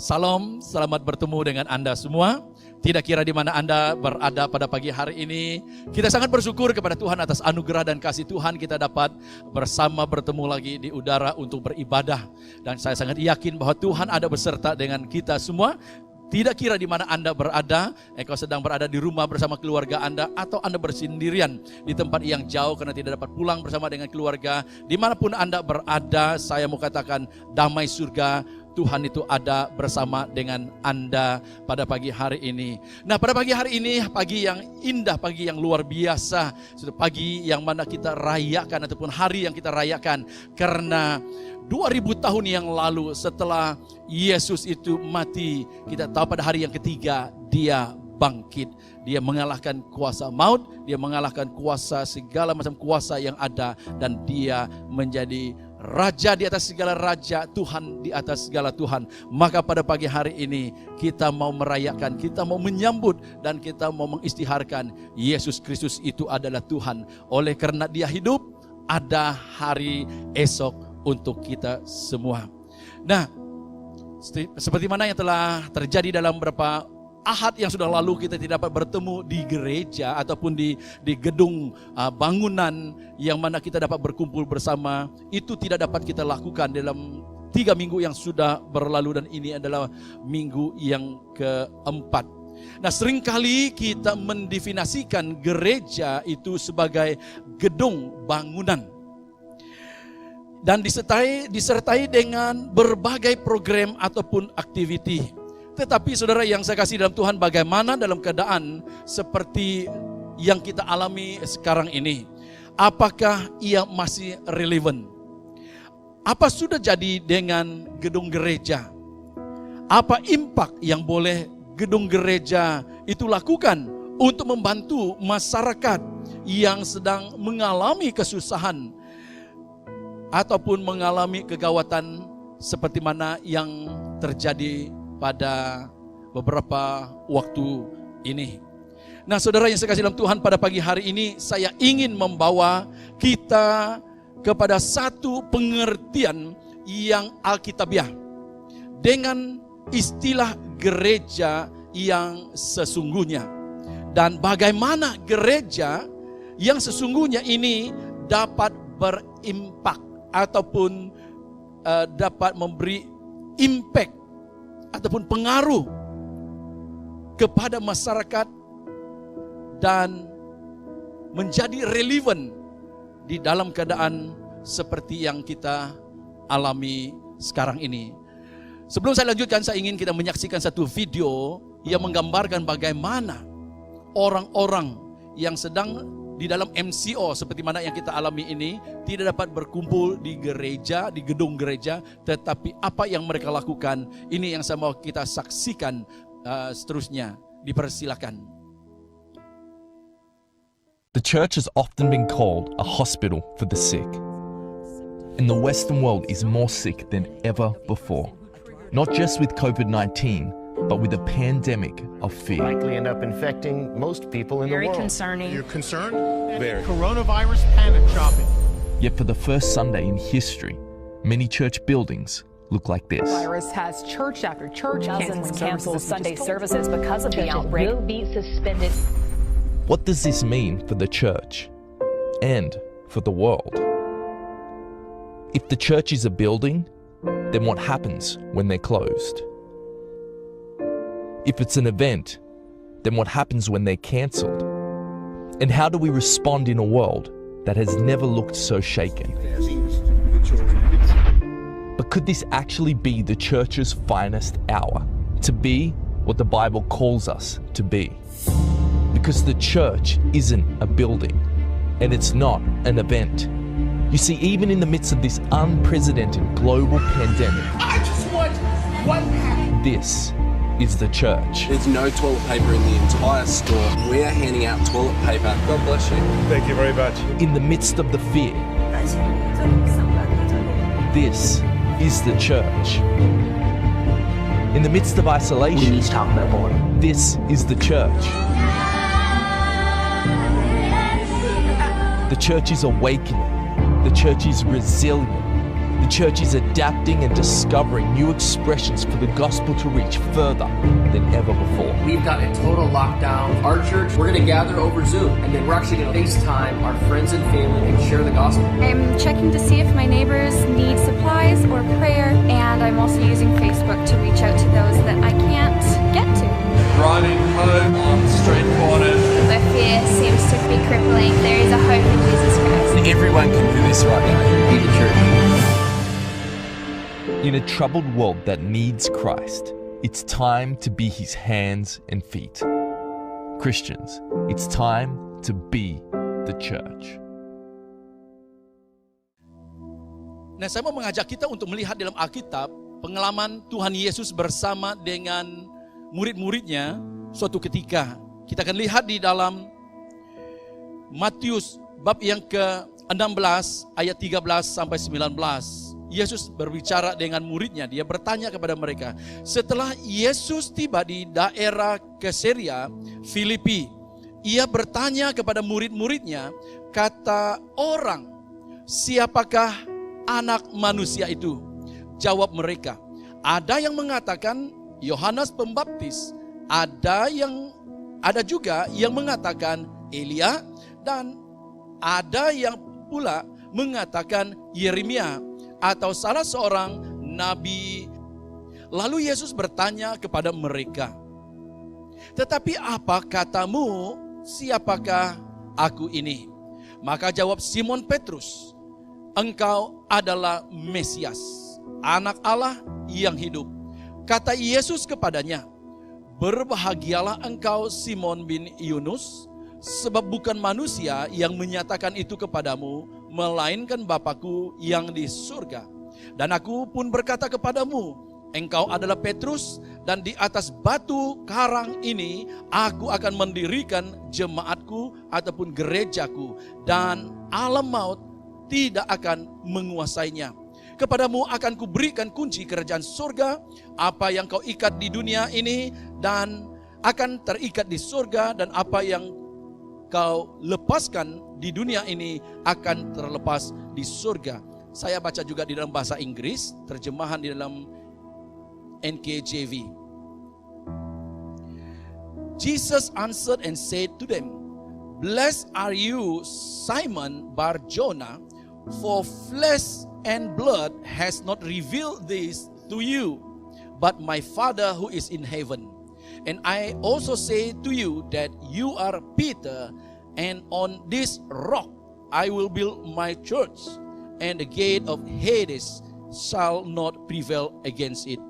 Salam, selamat bertemu dengan Anda semua. Tidak kira di mana Anda berada pada pagi hari ini, kita sangat bersyukur kepada Tuhan atas anugerah dan kasih Tuhan kita dapat bersama bertemu lagi di udara untuk beribadah. Dan saya sangat yakin bahwa Tuhan ada beserta dengan kita semua. Tidak kira di mana Anda berada, engkau sedang berada di rumah bersama keluarga Anda, atau Anda bersendirian di tempat yang jauh karena tidak dapat pulang bersama dengan keluarga. Dimanapun Anda berada, saya mau katakan damai surga Tuhan itu ada bersama dengan Anda pada pagi hari ini. Nah, pada pagi hari ini, pagi yang indah, pagi yang luar biasa. Sudah pagi yang mana kita rayakan ataupun hari yang kita rayakan. Karena 2000 tahun yang lalu setelah Yesus itu mati, kita tahu pada hari yang ketiga dia bangkit. Dia mengalahkan kuasa maut, dia mengalahkan kuasa segala macam kuasa yang ada, dan dia menjadi Raja di atas segala raja, Tuhan di atas segala Tuhan. Maka pada pagi hari ini kita mau merayakan, kita mau menyambut, dan kita mau mengistiharkan Yesus Kristus itu adalah Tuhan. Oleh karena dia hidup, ada hari esok untuk kita semua. Nah, seperti mana yang telah terjadi dalam beberapa Ahad yang sudah lalu, kita tidak dapat bertemu di gereja ataupun di gedung bangunan yang mana kita dapat berkumpul bersama. Itu tidak dapat kita lakukan dalam 3 minggu yang sudah berlalu, dan ini adalah minggu yang keempat. Nah, seringkali kita mendefinisikan gereja itu sebagai gedung bangunan dan disertai dengan berbagai program ataupun aktiviti. Tetapi saudara yang saya kasih dalam Tuhan, bagaimana dalam keadaan seperti yang kita alami sekarang ini? Apakah ia masih relevan? Apa sudah jadi dengan gedung gereja? Apa impak yang boleh gedung gereja itu lakukan untuk membantu masyarakat yang sedang mengalami kesusahan ataupun mengalami kegawatan seperti mana yang terjadi pada beberapa waktu ini? Nah, saudara yang saya kasih dalam Tuhan, pada pagi hari ini saya ingin membawa kita kepada satu pengertian yang alkitabiah dengan istilah gereja yang sesungguhnya, dan bagaimana gereja yang sesungguhnya ini dapat berimpak ataupun dapat memberi impact ataupun pengaruh kepada masyarakat dan menjadi relevan di dalam keadaan seperti yang kita alami sekarang ini. Sebelum saya lanjutkan, saya ingin kita menyaksikan satu video yang menggambarkan bagaimana orang-orang yang sedang di dalam MCO seperti mana yang kita alami ini tidak dapat berkumpul di gereja, di gedung gereja, tetapi apa yang mereka lakukan. Ini yang saya mau kita saksikan seterusnya. Dipersilakan. The church has often been called a hospital for the sick. And the Western world is more sick than ever before. Not just with COVID-19, but with a pandemic of fear. Likely end up infecting most people in the world. Very concerning. You're concerned? Very. Coronavirus panic shopping. Yet for the first Sunday in history, many church buildings look like this. Virus has church after church Dozens cancel Sunday services because of the outbreak. Will be suspended. What does this mean for the church and for the world? If the church is a building, then what happens when they're closed? If it's an event, then what happens when they're cancelled? And how do we respond in a world that has never looked so shaken? But could this actually be the church's finest hour? To be what the Bible calls us to be? Because the church isn't a building, and it's not an event. You see, even in the midst of this unprecedented global pandemic, I just want one pack. this is the church. There's no toilet paper in the entire store. We're handing out toilet paper. God bless you. Thank you very much. In the midst of the fear, this is the church. In the midst of isolation, this is the church. The church is awakening. The church is resilient. The church is adapting and discovering new expressions for the gospel to reach further than ever before. We've got a total lockdown. Our church, we're going to gather over Zoom, and then we're actually going to FaceTime our friends and family and share the gospel. I'm checking to see if my neighbors need supplies or prayer, and I'm also using Facebook to reach out to those that I can't get to. Driving home on street corners. Where fear seems to be crippling, there is a hope in Jesus Christ. Everyone can do this right now. Be the church. In a troubled world that needs Christ, it's time to be his hands and feet. Christians, it's time to be the church. Nah, saya mau mengajak kita untuk melihat dalam Alkitab pengalaman Tuhan Yesus bersama dengan murid-muridnya suatu ketika. Kita akan lihat di dalam Matius bab yang ke-16 ayat 13 sampai 19. Yesus berbicara dengan muridnya, dia bertanya kepada mereka. Setelah Yesus tiba di daerah Kaisarea Filipi, ia bertanya kepada murid-muridnya, kata orang, siapakah anak manusia itu? Jawab mereka, ada yang mengatakan Yohanes Pembaptis, ada juga yang mengatakan Elia, dan ada yang pula mengatakan Yeremia atau salah seorang nabi. Lalu Yesus bertanya kepada mereka, tetapi apa katamu, siapakah aku ini? Maka jawab Simon Petrus, engkau adalah Mesias, anak Allah yang hidup. Kata Yesus kepadanya, berbahagialah engkau Simon bin Yunus, sebab bukan manusia yang menyatakan itu kepadamu, melainkan Bapa-Ku yang di surga. Dan aku pun berkata kepadamu, engkau adalah Petrus, dan di atas batu karang ini aku akan mendirikan jemaatku ataupun gerejaku, dan alam maut tidak akan menguasainya. Kepadamu akan kuberikan kunci kerajaan surga. Apa yang kau ikat di dunia ini dan akan terikat di surga, dan apa yang kau lepaskan di dunia ini akan terlepas di surga. Saya baca juga di dalam bahasa Inggris, terjemahan di dalam NKJV. Jesus answered and said to them, blessed are you, Simon Bar-Jonah, for flesh and blood has not revealed this to you, but my Father who is in heaven. And I also say to you that you are Peter, and on this rock I will build my church, and the gate of Hades shall not prevail against it.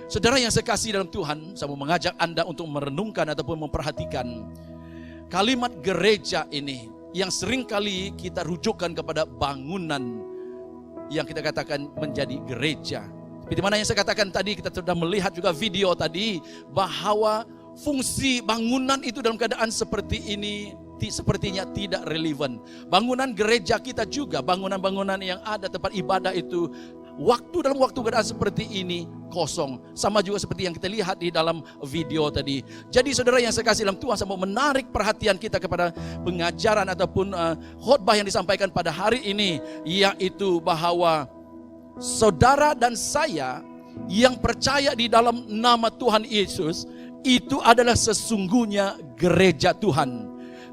Saudara yang saya kasih dalam Tuhan, saya mau mengajak Anda untuk merenungkan ataupun memperhatikan kalimat gereja ini yang seringkali kita rujukkan kepada bangunan yang kita katakan menjadi gereja. Seperti mana yang saya katakan tadi, kita sudah melihat juga video tadi bahwa fungsi bangunan itu dalam keadaan seperti ini sepertinya tidak relevan. Bangunan gereja kita juga, bangunan-bangunan yang ada tempat ibadah itu dalam waktu keadaan seperti ini kosong. Sama juga seperti yang kita lihat di dalam video tadi. Jadi saudara yang saya kasih dalam Tuhan, saya mau menarik perhatian kita kepada pengajaran ataupun khotbah yang disampaikan pada hari ini, yaitu bahwa saudara dan saya yang percaya di dalam nama Tuhan Yesus itu adalah sesungguhnya gereja Tuhan.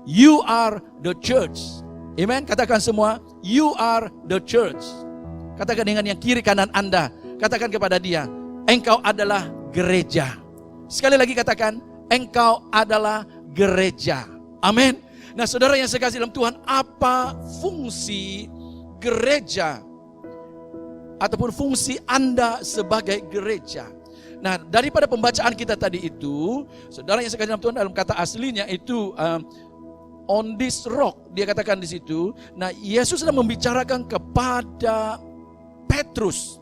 You are the church. Amen. Katakan semua, you are the church. Katakan dengan yang kiri kanan Anda, katakan kepada dia, engkau adalah gereja. Sekali lagi katakan, engkau adalah gereja. Amin. Nah saudara yang saya kasih dalam Tuhan, apa fungsi gereja ataupun fungsi Anda sebagai gereja? Nah daripada pembacaan kita tadi itu, saudara yang saya kasih dalam Tuhan, dalam kata aslinya itu on this rock, dia katakan di situ. Nah Yesus sedang membicarakan kepada Petrus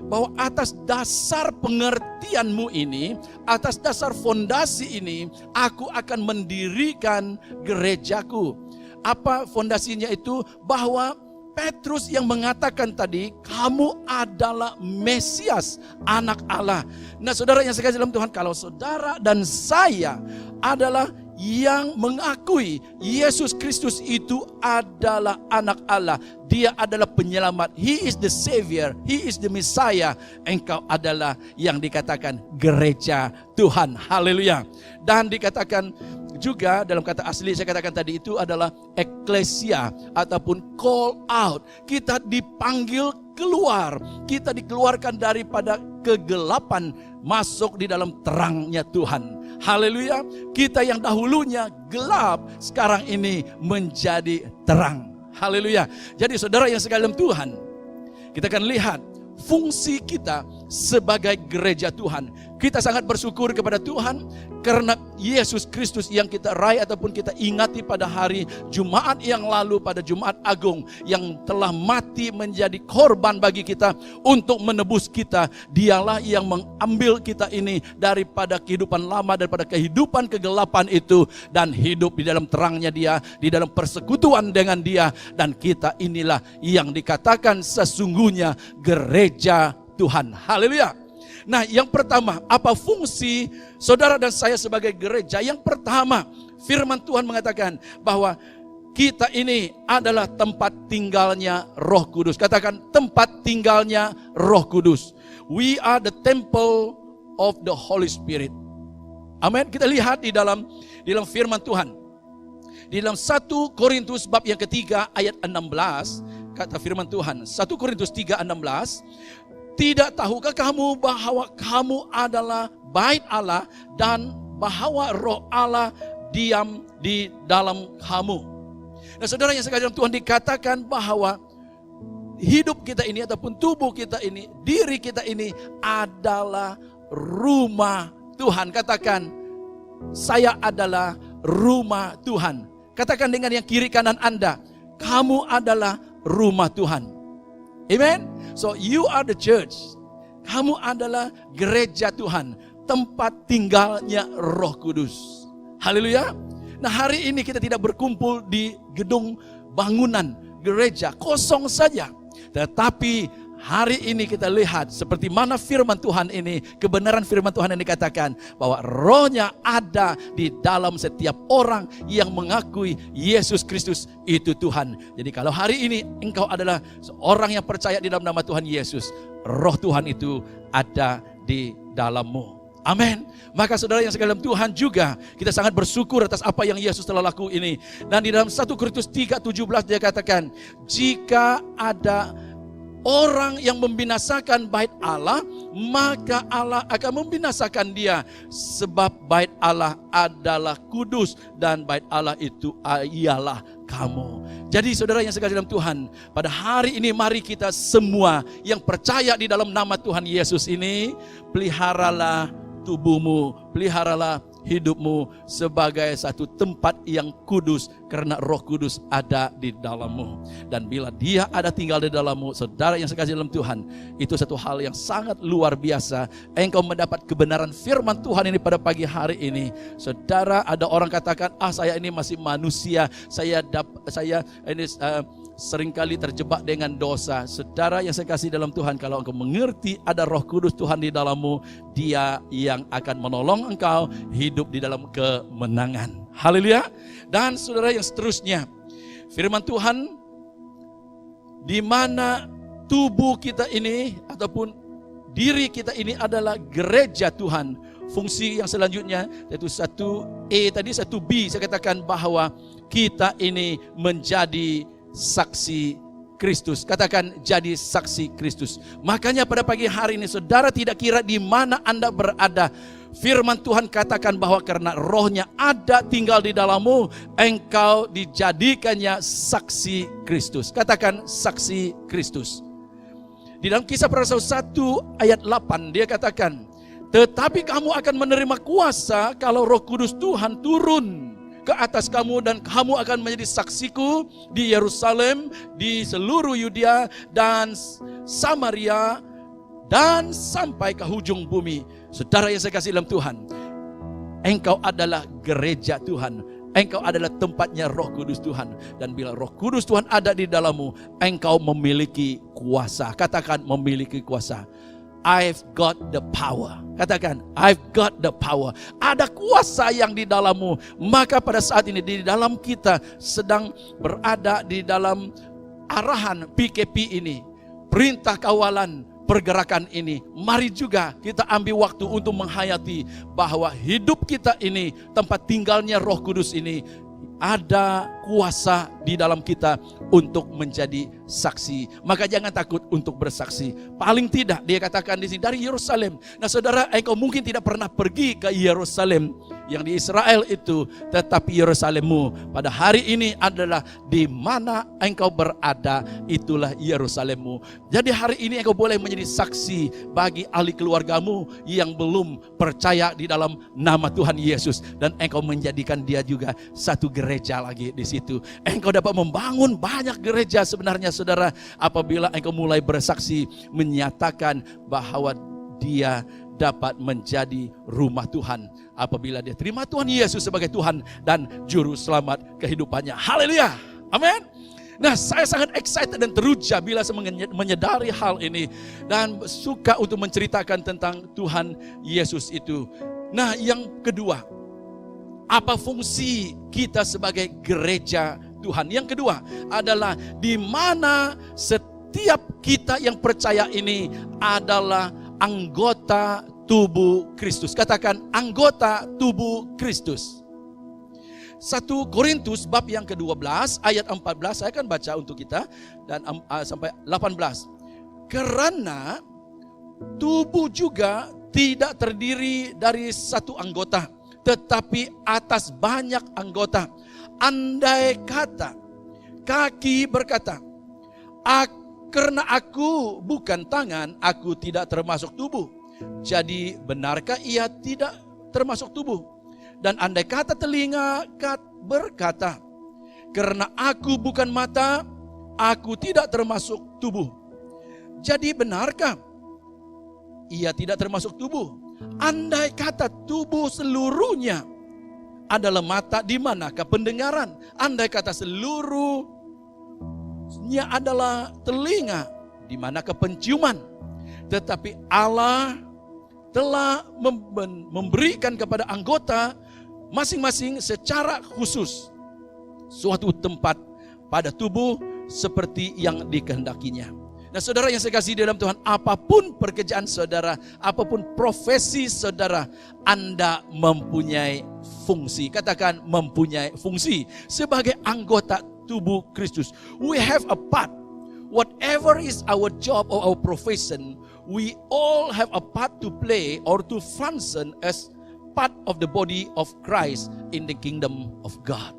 bahwa atas dasar pengertianmu ini, atas dasar fondasi ini, aku akan mendirikan gerejaku. Apa fondasinya itu? Bahwa Petrus yang mengatakan tadi, kamu adalah Mesias, anak Allah. Nah saudara yang saya kasih dalam Tuhan, kalau saudara dan saya adalah yang mengakui Yesus Kristus itu adalah anak Allah. Dia adalah penyelamat. He is the Savior. He is the Messiah. Engkau adalah yang dikatakan gereja Tuhan. Haleluya. Dan dikatakan juga dalam kata asli saya katakan tadi itu adalah eklesia ataupun call out. Kita dipanggil keluar. Kita dikeluarkan daripada kegelapan masuk di dalam terangnya Tuhan. Haleluya. Kita yang dahulunya gelap sekarang ini menjadi terang. Haleluya. Jadi saudara yang sekalian dalam Tuhan, kita akan lihat fungsi kita sebagai gereja Tuhan. Kita sangat bersyukur kepada Tuhan karena Yesus Kristus yang kita raih ataupun kita ingati pada hari Jumat yang lalu, pada Jumat Agung, yang telah mati menjadi korban bagi kita untuk menebus kita. Dialah yang mengambil kita ini daripada kehidupan lama, daripada kehidupan kegelapan itu, dan hidup di dalam terangnya Dia, di dalam persekutuan dengan Dia. Dan kita inilah yang dikatakan sesungguhnya gereja Tuhan. Haleluya. Nah, yang pertama, apa fungsi saudara dan saya sebagai gereja? Yang pertama, firman Tuhan mengatakan bahwa kita ini adalah tempat tinggalnya Roh Kudus. Katakan, tempat tinggalnya Roh Kudus. We are the temple of the Holy Spirit. Amin. Kita lihat di dalam firman Tuhan. Di dalam 1 Korintus bab yang ketiga ayat 16, kata firman Tuhan, 1 Korintus 3:16, tidak tahukah kamu bahwa kamu adalah bait Allah dan bahwa Roh Allah diam di dalam kamu. Nah, saudara yang sekalian dalam Tuhan, dikatakan bahwa hidup kita ini ataupun tubuh kita ini, diri kita ini adalah rumah Tuhan. Katakan, saya adalah rumah Tuhan. Katakan dengan yang kiri kanan Anda, kamu adalah rumah Tuhan. Amen. So you are the church. Kamu adalah gereja Tuhan, tempat tinggalnya Roh Kudus. Haleluya. Nah, hari ini kita tidak berkumpul di gedung bangunan gereja kosong saja. Tetapi hari ini kita lihat seperti mana firman Tuhan ini, kebenaran firman Tuhan yang dikatakan bahwa Rohnya ada di dalam setiap orang yang mengakui Yesus Kristus itu Tuhan. Jadi kalau hari ini engkau adalah seorang yang percaya di dalam nama Tuhan Yesus, Roh Tuhan itu ada di dalammu. Amin. Maka saudara yang sekalian dalam Tuhan juga, kita sangat bersyukur atas apa yang Yesus telah lakukan ini. Dan di dalam 1 Korintus 3:17 dia katakan, jika ada orang yang membinasakan bait Allah, maka Allah akan membinasakan dia. Sebab bait Allah adalah kudus dan bait Allah itu ialah kamu. Jadi saudara yang sekalian dalam Tuhan, pada hari ini mari kita semua yang percaya di dalam nama Tuhan Yesus ini, peliharalah tubuhmu, peliharalah hidupmu sebagai satu tempat yang kudus karena Roh Kudus ada di dalammu. Dan bila Dia ada tinggal di dalammu, saudara yang sekasih dalam Tuhan, itu satu hal yang sangat luar biasa. Engkau mendapat kebenaran firman Tuhan ini pada pagi hari ini. Saudara, ada orang katakan, saya ini masih manusia, saya ini seringkali terjebak dengan dosa. Saudara yang saya kasih dalam Tuhan, kalau engkau mengerti ada Roh Kudus Tuhan di dalammu, Dia yang akan menolong engkau hidup di dalam kemenangan. Haleluya. Dan saudara yang seterusnya, firman Tuhan, di mana tubuh kita ini ataupun diri kita ini adalah gereja Tuhan. Fungsi yang selanjutnya yaitu 1E tadi, 1B saya katakan bahwa kita ini menjadi saksi Kristus. Katakan, jadi saksi Kristus. Makanya pada pagi hari ini saudara tidak kira di mana Anda berada, firman Tuhan katakan bahwa karena Rohnya ada tinggal di dalammu, engkau dijadikannya saksi Kristus. Katakan, saksi Kristus. Di dalam Kisah Para Rasul 1 ayat 8 dia katakan, tetapi kamu akan menerima kuasa kalau Roh Kudus Tuhan turun ke atas kamu, dan kamu akan menjadi saksiku di Yerusalem, di seluruh Yudea dan Samaria, dan sampai ke ujung bumi. Saudara yang saya kasih dalam Tuhan, engkau adalah gereja Tuhan. Engkau adalah tempatnya Roh Kudus Tuhan. Dan bila Roh Kudus Tuhan ada di dalammu, engkau memiliki kuasa. Katakan, memiliki kuasa. I've got the power. Katakan, I've got the power. Ada kuasa yang di dalammu. Maka pada saat ini di dalam kita sedang berada di dalam arahan PKP ini, perintah kawalan pergerakan ini. Mari juga kita ambil waktu untuk menghayati bahwa hidup kita ini, tempat tinggalnya Roh Kudus ini, ada kuasa di dalam kita untuk menjadi saksi. Maka jangan takut untuk bersaksi. Paling tidak dia katakan di sini dari Yerusalem. Nah saudara, engkau mungkin tidak pernah pergi ke Yerusalem yang di Israel itu, tetapi Yerusalemmu pada hari ini adalah di mana engkau berada, itulah Yerusalemmu. Jadi hari ini engkau boleh menjadi saksi bagi ahli keluargamu yang belum percaya di dalam nama Tuhan Yesus, dan engkau menjadikan dia juga satu gereja lagi di situ. Engkau dapat membangun banyak gereja sebenarnya saudara, apabila engkau mulai bersaksi menyatakan bahwa dia dapat menjadi rumah Tuhan apabila dia terima Tuhan Yesus sebagai Tuhan dan Juru Selamat kehidupannya. Haleluya, amin. Nah, saya sangat excited dan teruja bila saya menyadari hal ini dan suka untuk menceritakan tentang Tuhan Yesus itu. Nah, yang kedua, apa fungsi kita sebagai gereja Tuhan? Yang kedua adalah di mana setiap kita yang percaya ini adalah anggota tubuh Kristus. Katakan, anggota tubuh Kristus. 1 Korintus bab yang ke-12 ayat 14 saya akan baca untuk kita dan sampai 18. Karena tubuh juga tidak terdiri dari satu anggota, tetapi atas banyak anggota. Andai kata kaki berkata, karena aku bukan tangan, aku tidak termasuk tubuh. Jadi benarkah ia tidak termasuk tubuh? Dan andai kata telinga berkata, karena aku bukan mata, aku tidak termasuk tubuh. Jadi benarkah ia tidak termasuk tubuh? Andai kata tubuh seluruhnya adalah mata, di manakah pendengaran? Andai kata seluruhnya adalah telinga, di manakah penciuman? Tetapi Allah telah memberikan kepada anggota masing-masing secara khusus suatu tempat pada tubuh seperti yang dikehendakinya. Nah saudara yang saya kasih di dalam Tuhan, apapun pekerjaan saudara, apapun profesi saudara, Anda mempunyai fungsi. Katakan, mempunyai fungsi sebagai anggota tubuh Kristus. We have a part. Whatever is our job or our profession, we all have a part to play or to function as part of the body of Christ in the kingdom of God.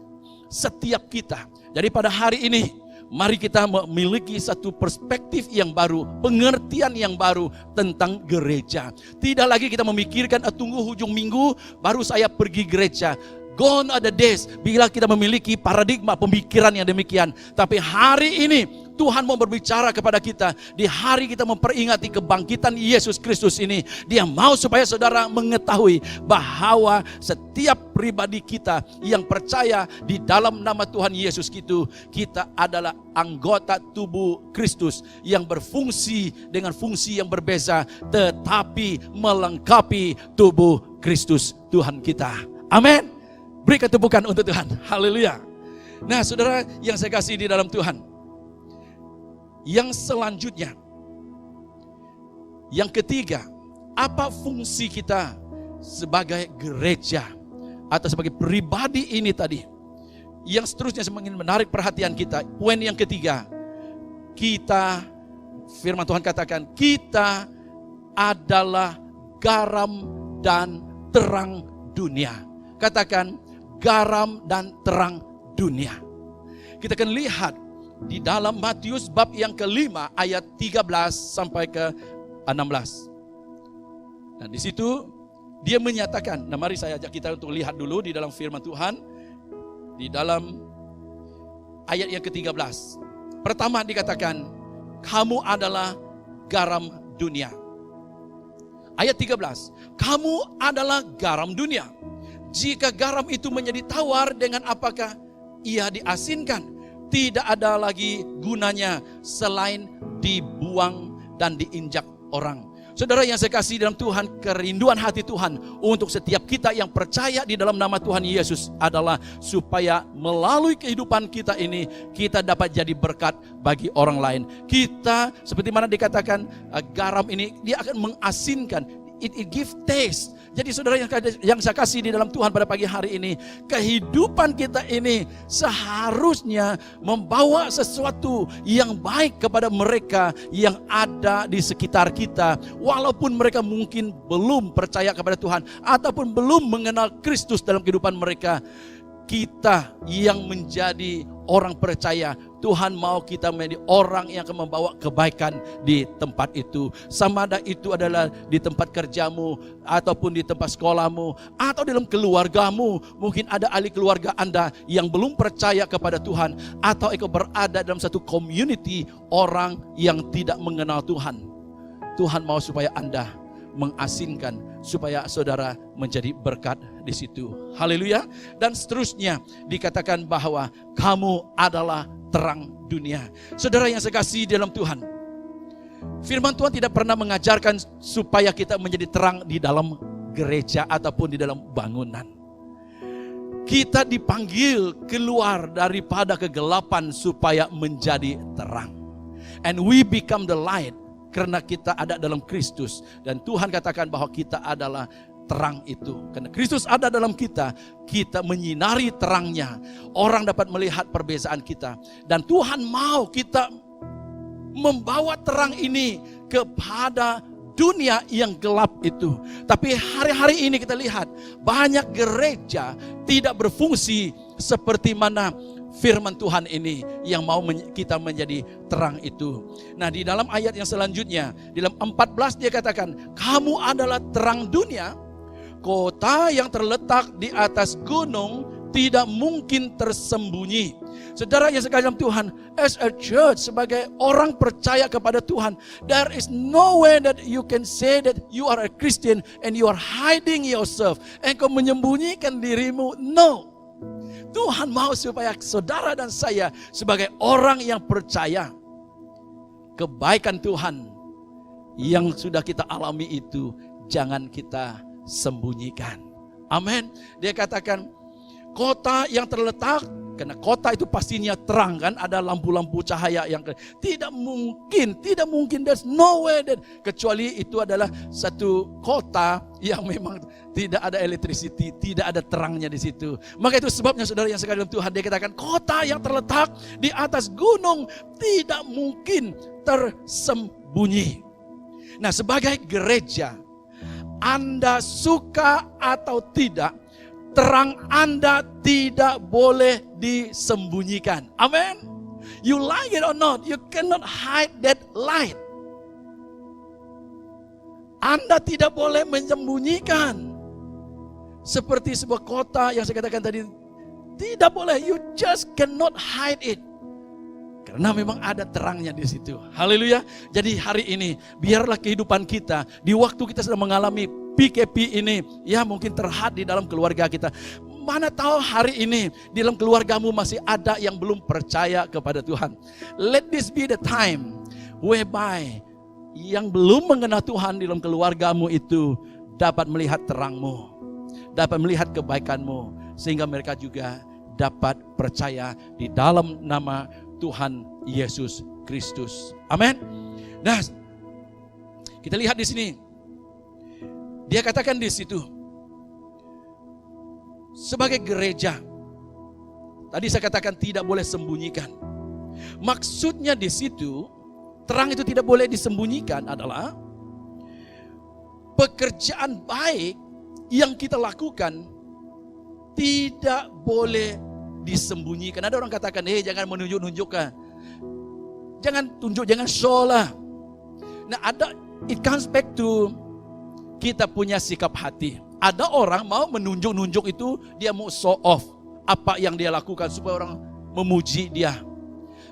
Setiap kita. Jadi pada hari ini, mari kita memiliki satu perspektif yang baru, pengertian yang baru tentang gereja. Tidak lagi kita memikirkan tunggu hujung minggu baru saya pergi gereja. Gone are the days bila kita memiliki paradigma pemikiran yang demikian. Tapi hari ini Tuhan mau berbicara kepada kita. Di hari kita memperingati kebangkitan Yesus Kristus ini, Dia mau supaya saudara mengetahui bahwa setiap pribadi kita yang percaya di dalam nama Tuhan Yesus itu, kita adalah anggota tubuh Kristus yang berfungsi dengan fungsi yang berbeza, tetapi melengkapi tubuh Kristus Tuhan kita. Amin. Berikan tepukan untuk Tuhan. Haleluya. Nah saudara yang saya kasih di dalam Tuhan, yang selanjutnya, yang ketiga, apa fungsi kita sebagai gereja atau sebagai pribadi ini tadi? Yang seterusnya semakin menarik perhatian kita. Poin yang ketiga, kita, firman Tuhan katakan, kita adalah garam dan terang dunia. Katakan, garam dan terang dunia. Kita akan lihat di dalam Matius bab yang kelima ayat 13 sampai ke 16. Dan di situ dia menyatakan, nah mari saya ajak kita untuk lihat dulu di dalam firman Tuhan. Di dalam ayat yang ke-13. Pertama dikatakan, kamu adalah garam dunia. Ayat 13, kamu adalah garam dunia. Jika garam itu menjadi tawar, dengan apakah ia diasinkan? Tidak ada lagi gunanya selain dibuang dan diinjak orang. Saudara yang saya kasih dalam Tuhan, kerinduan hati Tuhan untuk setiap kita yang percaya di dalam nama Tuhan Yesus adalah supaya melalui kehidupan kita ini, kita dapat jadi berkat bagi orang lain. Kita, seperti mana dikatakan, garam ini, dia akan mengasinkan. It give taste. Jadi saudara yang saya kasih di dalam Tuhan pada pagi hari ini, kehidupan kita ini seharusnya membawa sesuatu yang baik kepada mereka yang ada di sekitar kita. Walaupun mereka mungkin belum percaya kepada Tuhan ataupun belum mengenal Kristus dalam kehidupan mereka. Kita yang menjadi orang percaya, Tuhan mau kita menjadi orang yang akan membawa kebaikan di tempat itu. Sama ada itu adalah di tempat kerjamu, ataupun di tempat sekolahmu, atau dalam keluargamu. Mungkin ada ahli keluarga Anda yang belum percaya kepada Tuhan, atau engkau berada dalam satu community orang yang tidak mengenal Tuhan. Tuhan mau supaya Anda mengasinkan, supaya saudara menjadi berkat di situ. Haleluya. Dan seterusnya dikatakan bahwa kamu adalah terang dunia. Saudara yang saya kasih dalam Tuhan, firman Tuhan tidak pernah mengajarkan supaya kita menjadi terang di dalam gereja ataupun di dalam bangunan. Kita dipanggil keluar daripada kegelapan supaya menjadi terang. And we become the light. Karena kita ada dalam Kristus. Dan Tuhan katakan bahwa kita adalah terang itu. Karena Kristus ada dalam kita, kita menyinari terangnya. Orang dapat melihat perbezaan kita. Dan Tuhan mau kita membawa terang ini kepada dunia yang gelap itu. Tapi hari-hari ini kita lihat banyak gereja tidak berfungsi seperti mana firman Tuhan ini yang mau kita menjadi terang itu. Nah, di dalam ayat yang selanjutnya, di dalam 14 dia katakan, kamu adalah terang dunia. Kota yang terletak di atas gunung tidak mungkin tersembunyi. Saudara yang sekalian dalam Tuhan, as a church, sebagai orang percaya kepada Tuhan, there is no way that you can say that you are a Christian and you are hiding yourself. Engkau menyembunyikan dirimu. No. Tuhan mau supaya saudara dan saya sebagai orang yang percaya kebaikan Tuhan yang sudah kita alami itu jangan kita sembunyikan. Amin. Dia katakan kota yang terletak, karena kota itu pastinya terang kan, ada lampu-lampu cahaya yang tidak mungkin, there's no way that, kecuali itu adalah satu kota yang memang tidak ada electricity, tidak ada terangnya di situ. Maka itu sebabnya saudara yang sekalian dalam Tuhan, dia katakan kota yang terletak di atas gunung tidak mungkin tersembunyi. Nah, sebagai gereja, Anda suka atau tidak, terang Anda tidak boleh disembunyikan. Amin. You like it or not, you cannot hide that light. Anda tidak boleh menyembunyikan. Seperti sebuah kota yang saya katakan tadi, tidak boleh, you just cannot hide it. Karena memang ada terangnya di situ. Haleluya. Jadi hari ini biarlah kehidupan kita di waktu kita sedang mengalami PKP ini, ya mungkin terhad di dalam keluarga kita. Mana tahu hari ini di dalam keluargamu masih ada yang belum percaya kepada Tuhan. Let this be the time whereby yang belum mengenal Tuhan di dalam keluargamu itu dapat melihat terangmu, dapat melihat kebaikanmu, sehingga mereka juga dapat percaya di dalam nama Tuhan Yesus Kristus. Amin. Nah, kita lihat di sini. Dia katakan di situ, sebagai gereja, tadi saya katakan tidak boleh sembunyikan. Maksudnya di situ, terang itu tidak boleh disembunyikan adalah pekerjaan baik yang kita lakukan tidak boleh disembunyikan. Ada orang katakan, jangan menunjuk-nunjukkan, jangan tunjuk, jangan show lah. Nah, it comes back to kita punya sikap hati. Ada orang mau menunjuk-nunjuk itu, dia mau show off apa yang dia lakukan supaya orang memuji dia.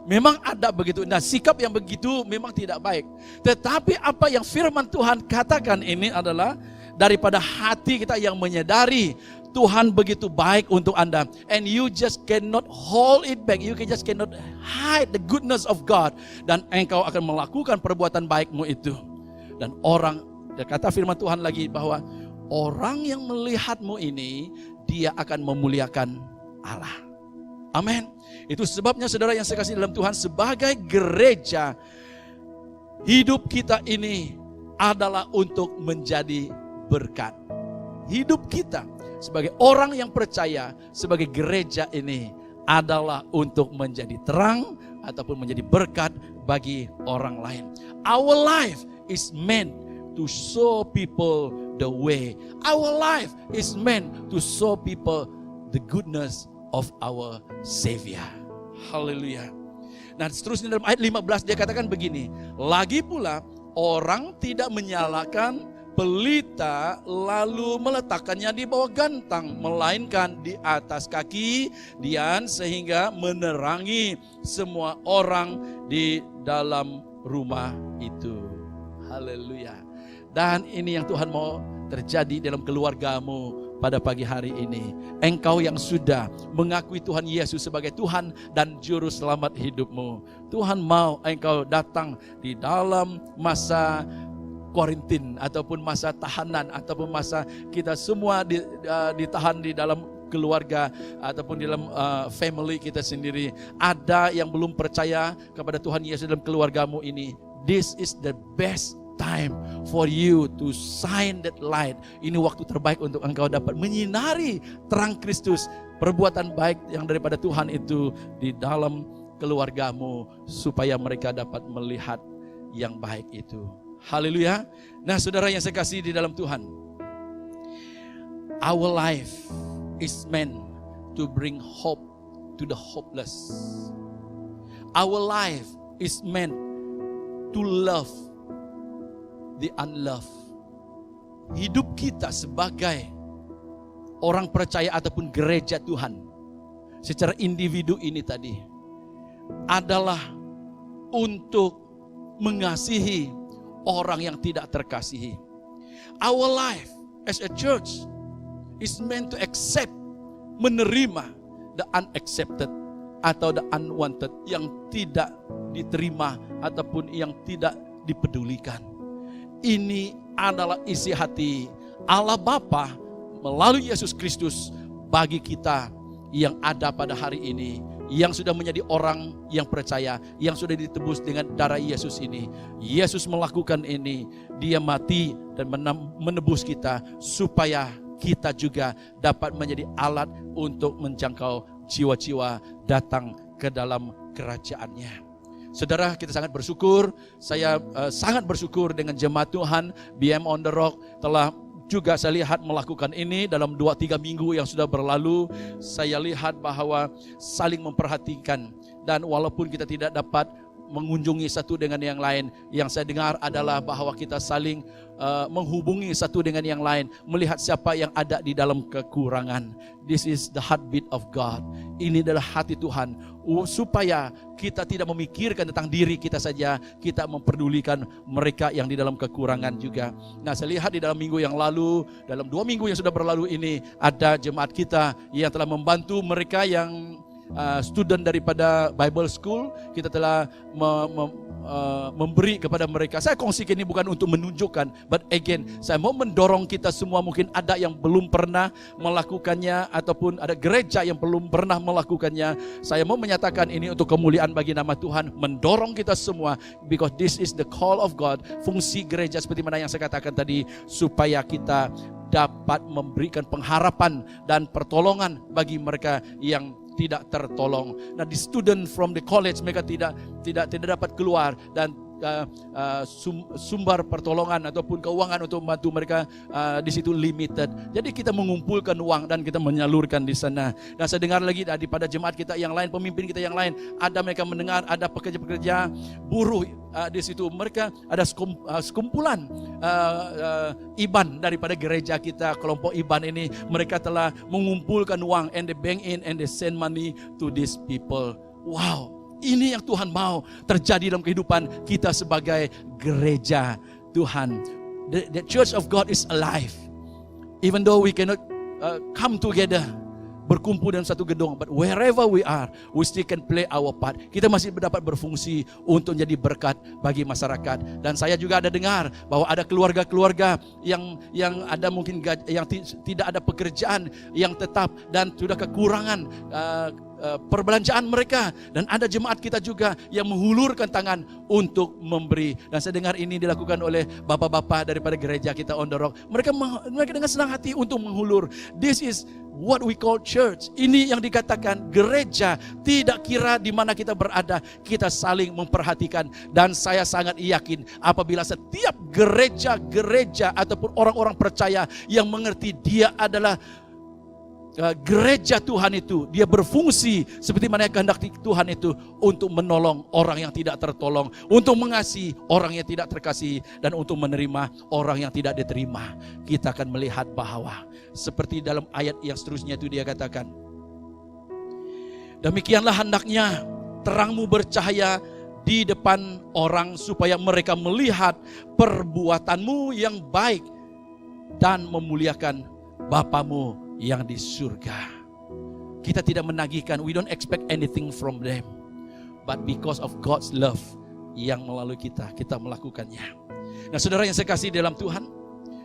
Memang ada begitu. Nah, sikap yang begitu memang tidak baik. Tetapi apa yang firman Tuhan katakan ini adalah daripada hati kita yang menyadari Tuhan begitu baik untuk Anda. And you just cannot hold it back. You just cannot hide the goodness of God. Dan engkau akan melakukan perbuatan baikmu itu. Dan orang Dan kata firman Tuhan lagi bahwa orang yang melihatmu ini, dia akan memuliakan Allah. Amin. Itu sebabnya saudara yang saya kasih dalam Tuhan, sebagai gereja, hidup kita ini adalah untuk menjadi berkat. Hidup kita sebagai orang yang percaya, sebagai gereja ini adalah untuk menjadi terang ataupun menjadi berkat bagi orang lain. Our life is meant to show people the way. Our life is meant to show people the goodness of our Savior. Haleluya. Nah, seterusnya dalam ayat 15 dia katakan begini, lagi pula orang tidak menyalakan pelita lalu meletakkannya di bawah gantang, melainkan di atas kaki Dian, sehingga menerangi semua orang di dalam rumah itu. Haleluya. Dan ini yang Tuhan mau terjadi dalam keluargamu pada pagi hari ini. Engkau yang sudah mengakui Tuhan Yesus sebagai Tuhan dan Juru Selamat hidupmu, Tuhan mau engkau datang di dalam masa kuarantin ataupun masa tahanan ataupun masa kita semua ditahan di dalam keluarga ataupun di dalam family kita sendiri. Ada yang belum percaya kepada Tuhan Yesus dalam keluargamu ini. This is the best time for you to shine that light. Ini waktu terbaik untuk engkau dapat menyinari terang Kristus, perbuatan baik yang daripada Tuhan itu di dalam keluargamu, supaya mereka dapat melihat yang baik itu. Haleluya. Nah, saudara yang saya kasih di dalam Tuhan, our life is meant to bring hope to the hopeless. Our life is meant to love the unloved. Hidup kita sebagai orang percaya ataupun gereja Tuhan secara individu ini tadi adalah untuk mengasihi orang yang tidak terkasihi. Our life as a church is meant to accept, menerima the unaccepted atau the unwanted, yang tidak diterima ataupun yang tidak dipedulikan. Ini adalah isi hati Allah Bapa melalui Yesus Kristus bagi kita yang ada pada hari ini, yang sudah menjadi orang yang percaya, yang sudah ditebus dengan darah Yesus ini. Yesus melakukan ini, dia mati dan menebus kita supaya kita juga dapat menjadi alat untuk menjangkau jiwa-jiwa datang ke dalam kerajaannya. Saudara, kita sangat bersyukur. Saya sangat bersyukur dengan jemaat Tuhan BM on the Rock telah juga saya lihat melakukan ini dalam 2-3 minggu yang sudah berlalu. Saya lihat bahwa saling memperhatikan, dan walaupun kita tidak dapat mengunjungi satu dengan yang lain, yang saya dengar adalah bahwa kita saling menghubungi satu dengan yang lain, melihat siapa yang ada di dalam kekurangan. This is the heartbeat of God. Ini adalah hati Tuhan, supaya kita tidak memikirkan tentang diri kita saja, kita memperdulikan mereka yang di dalam kekurangan juga. Nah, saya lihat di dalam minggu yang lalu, dalam 2 minggu yang sudah berlalu ini, ada jemaat kita yang telah membantu mereka yang student daripada Bible School. Kita telah memberi kepada mereka. Saya kongsikan ini bukan untuk menunjukkan, but again, saya mau mendorong kita semua. Mungkin ada yang belum pernah melakukannya, ataupun ada gereja yang belum pernah melakukannya. Saya mau menyatakan ini untuk kemuliaan bagi nama Tuhan, mendorong kita semua, because this is the call of God. Fungsi gereja seperti mana yang saya katakan tadi, supaya kita dapat memberikan pengharapan dan pertolongan bagi mereka yang tidak tertolong. Nah, di student from the college, mereka tidak dapat keluar, dan sumber pertolongan ataupun keuangan untuk membantu mereka di situ limited. Jadi kita mengumpulkan uang dan kita menyalurkan di sana. Dan saya dengar lagi daripada jemaat kita yang lain, pemimpin kita yang lain, ada mereka mendengar ada pekerja-pekerja buruh di situ. Mereka ada sekumpulan IBAN daripada gereja kita, kelompok IBAN ini. Mereka telah mengumpulkan uang, and they bank in and they send money to these people. Wow. Ini yang Tuhan mau terjadi dalam kehidupan kita sebagai gereja Tuhan. The church of God is alive. Even though we cannot come together, berkumpul dalam satu gedung, but wherever we are, we still can play our part. Kita masih dapat berfungsi untuk jadi berkat bagi masyarakat. Dan saya juga ada dengar bahwa ada keluarga-keluarga yang ada mungkin yang tidak ada pekerjaan yang tetap dan sudah kekurangan perbelanjaan mereka, dan ada jemaat kita juga yang menghulurkan tangan untuk memberi. Dan saya dengar ini dilakukan oleh bapak-bapak daripada gereja kita on the rock. Mereka dengan senang hati untuk menghulur. This is what we call church. Ini yang dikatakan gereja. Tidak kira di mana kita berada, kita saling memperhatikan. Dan saya sangat yakin apabila setiap gereja ataupun orang-orang percaya yang mengerti dia adalah gereja Tuhan itu, dia berfungsi seperti mana kehendak Tuhan itu untuk menolong orang yang tidak tertolong, untuk mengasihi orang yang tidak terkasihi, dan untuk menerima orang yang tidak diterima. Kita akan melihat bahwa seperti dalam ayat yang seterusnya itu dia katakan, demikianlah hendaknya terangmu bercahaya di depan orang supaya mereka melihat perbuatanmu yang baik dan memuliakan Bapamu yang di surga. Kita tidak menagihkan, we don't expect anything from them, but because of God's love yang melalui kita melakukannya. Nah saudara yang saya kasih dalam Tuhan,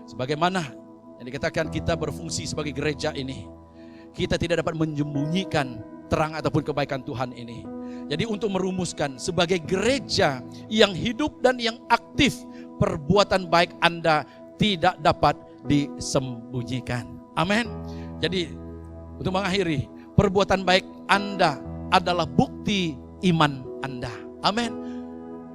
sebagaimana yang dikatakan kita berfungsi sebagai gereja ini, kita tidak dapat menyembunyikan terang ataupun kebaikan Tuhan ini. Jadi untuk merumuskan sebagai gereja yang hidup dan yang aktif, perbuatan baik Anda tidak dapat disembunyikan. Amin. Jadi untuk mengakhiri, perbuatan baik Anda adalah bukti iman Anda. Amin.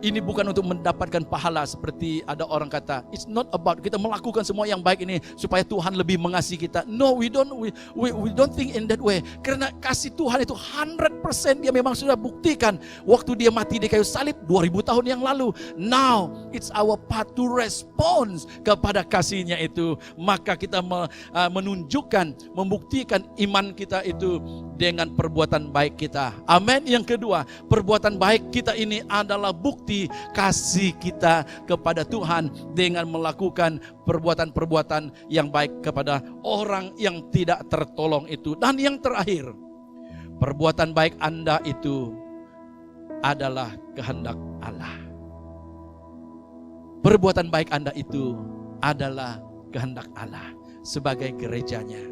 Ini bukan untuk mendapatkan pahala seperti ada orang kata, it's not about kita melakukan semua yang baik ini supaya Tuhan lebih mengasihi kita. No, we don't think in that way. Karena kasih Tuhan itu 100% dia memang sudah buktikan waktu dia mati di kayu salib 2000 tahun yang lalu. Now it's our part to respond kepada kasihnya itu. Maka kita menunjukkan, membuktikan iman kita itu dengan perbuatan baik kita. Amin. Yang kedua, perbuatan baik kita ini adalah bukti kasih kita kepada Tuhan dengan melakukan perbuatan-perbuatan yang baik kepada orang yang tidak tertolong itu. Dan yang terakhir, perbuatan baik Anda itu adalah kehendak Allah. Perbuatan baik Anda itu adalah kehendak Allah sebagai gerejanya.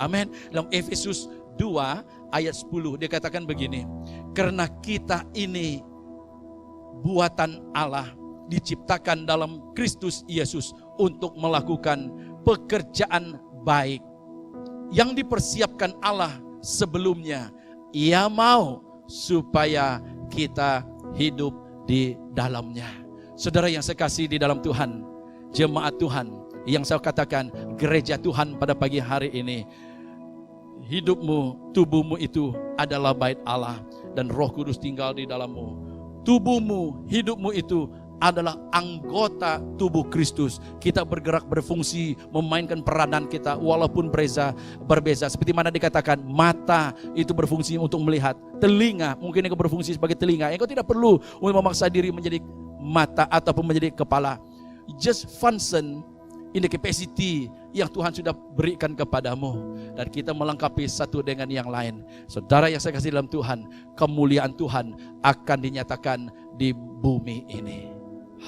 Amin. Dalam Efesus 2 ayat 10 dikatakan begini, karena kita ini buatan Allah, diciptakan dalam Kristus Yesus untuk melakukan pekerjaan baik yang dipersiapkan Allah sebelumnya. Ia mau supaya kita hidup di dalamnya. Saudara yang saya kasih di dalam Tuhan, jemaat Tuhan yang saya katakan gereja Tuhan pada pagi hari ini, hidupmu, tubuhmu itu adalah bait Allah dan Roh Kudus tinggal di dalammu. Tubuhmu, hidupmu itu adalah anggota tubuh Kristus. Kita bergerak, berfungsi, memainkan peranan kita walaupun berbeza. Seperti mana dikatakan, mata itu berfungsi untuk melihat, telinga mungkin engkau berfungsi sebagai telinga. Engkau tidak perlu untuk memaksa diri menjadi mata ataupun menjadi kepala. Just function in the capacity yang Tuhan sudah berikan kepadamu, dan kita melengkapi satu dengan yang lain. Saudara yang saya kasih dalam Tuhan, kemuliaan Tuhan akan dinyatakan di bumi ini.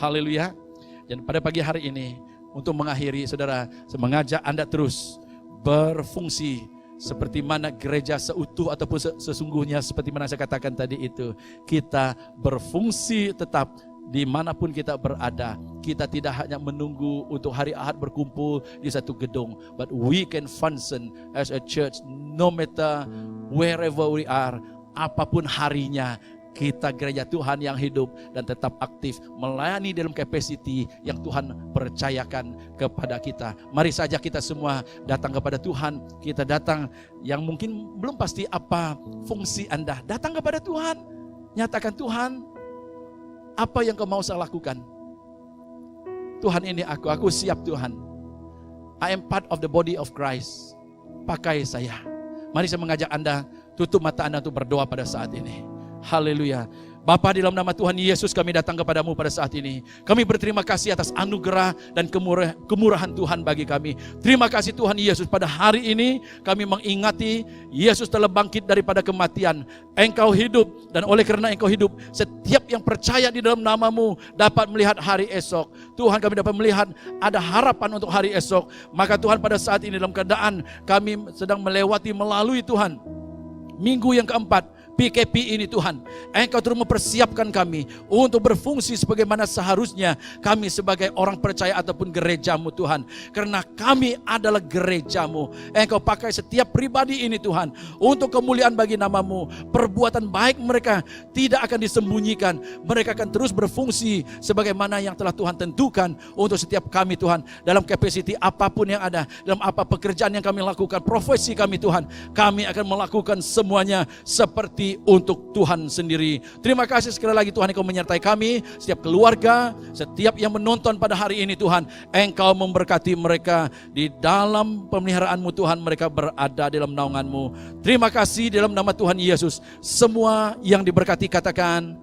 Haleluya. Dan pada pagi hari ini, untuk mengakhiri, saudara, saya mengajak Anda terus berfungsi seperti mana gereja seutuh ataupun sesungguhnya, seperti mana saya katakan tadi itu. Kita berfungsi tetap dimanapun kita berada. Kita tidak hanya menunggu untuk hari Ahad berkumpul di satu gedung, but we can function as a church no matter wherever we are. Apapun harinya, kita gereja Tuhan yang hidup dan tetap aktif melayani dalam capacity yang Tuhan percayakan kepada kita. Mari saja kita semua datang kepada Tuhan. Kita datang yang mungkin belum pasti apa fungsi Anda. Datang kepada Tuhan, nyatakan, Tuhan, apa yang kau mau saya lakukan? Tuhan, ini aku siap Tuhan. I am part of the body of Christ. Pakai saya. Mari saya mengajak Anda, tutup mata Anda untuk berdoa pada saat ini. Haleluya. Bapa, di dalam nama Tuhan Yesus kami datang kepadamu pada saat ini. Kami berterima kasih atas anugerah dan kemurahan Tuhan bagi kami. Terima kasih Tuhan Yesus, pada hari ini kami mengingati Yesus telah bangkit daripada kematian. Engkau hidup, dan oleh karena Engkau hidup, setiap yang percaya di dalam nama-Mu dapat melihat hari esok. Tuhan, kami dapat melihat ada harapan untuk hari esok. Maka Tuhan, pada saat ini dalam keadaan kami sedang melalui Tuhan minggu yang keempat PKP ini, Tuhan, Engkau terus mempersiapkan kami untuk berfungsi sebagaimana seharusnya kami sebagai orang percaya ataupun gereja-Mu, Tuhan. Karena kami adalah gereja-Mu. Engkau pakai setiap pribadi ini, Tuhan, untuk kemuliaan bagi nama-Mu. Perbuatan baik mereka tidak akan disembunyikan. Mereka akan terus berfungsi sebagaimana yang telah Tuhan tentukan untuk setiap kami, Tuhan. Dalam capacity apapun yang ada, dalam apa pekerjaan yang kami lakukan, profesi kami, Tuhan, kami akan melakukan semuanya seperti untuk Tuhan sendiri. Terima kasih sekali lagi Tuhan, Engkau menyertai kami, setiap keluarga, setiap yang menonton pada hari ini, Tuhan. Engkau memberkati mereka di dalam pemeliharaan-Mu, Tuhan. Mereka berada dalam naungan-Mu. Terima kasih dalam nama Tuhan Yesus. Semua yang diberkati katakan